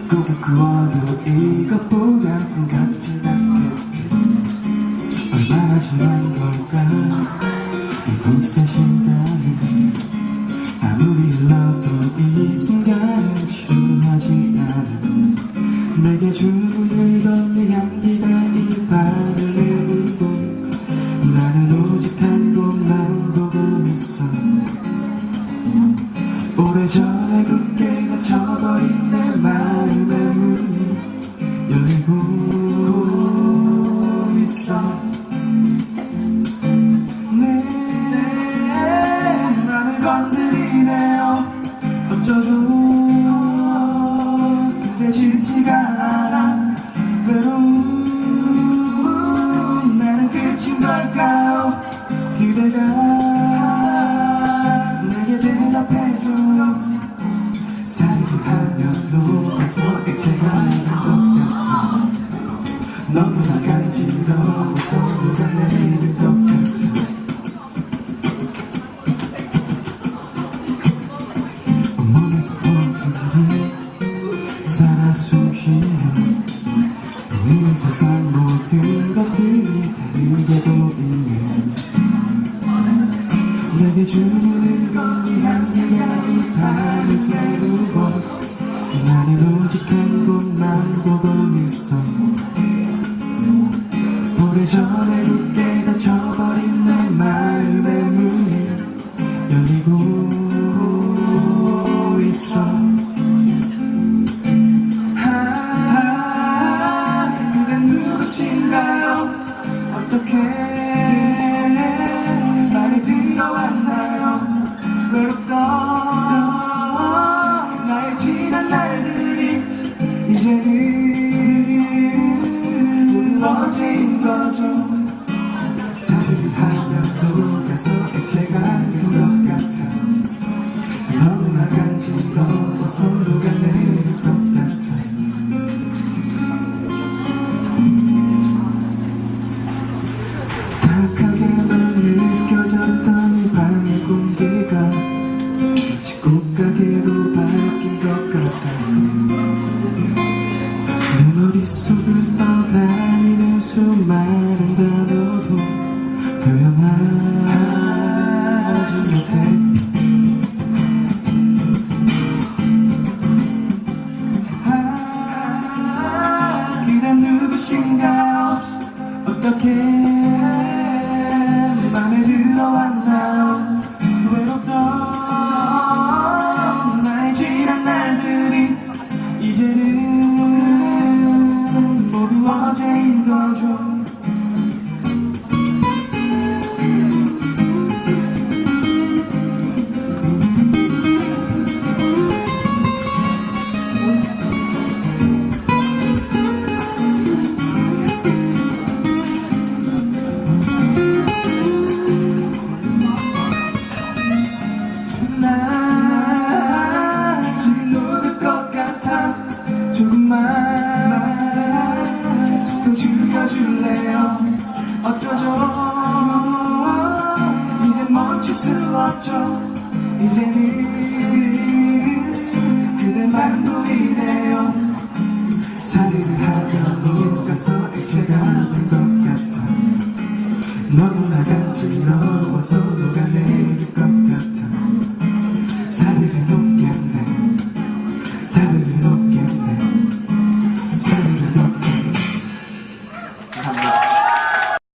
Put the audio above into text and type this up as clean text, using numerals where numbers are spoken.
꿈을 꾸어도 이것보단 같진 않겠지. 얼마나 지난 걸까 이곳의 시간은. 아무리 흘러도 이 순간은 추하지 않은. 내게 주는 건 네 향기가 이 밤을 메우고 나는 오직 한 곳만 보고 있어. 오래전에 굳게 닫혀버린 내 마음의 문이 열리고 있어. 내 맘을 건드리네요. 어쩌죠 그게 쉽지가 않아. 외로운 나는 끝인 걸까요? 그대가 내게 대답해줘. 살구하며 녹아서 액체가 된 것 같아. 너무나 간지러워서 녹아내리는 것 같아. 온몸에서 포기를 살아 숨쉬며 보이는 세상 모든 것들이 다르게 보이네. 내게 주는 건 이 향기가 이 밤을 채우고 나는 오직 한 곳만 보고 있어. 오래전에 굳게 닫혀버린 내 마음의 문이 열리고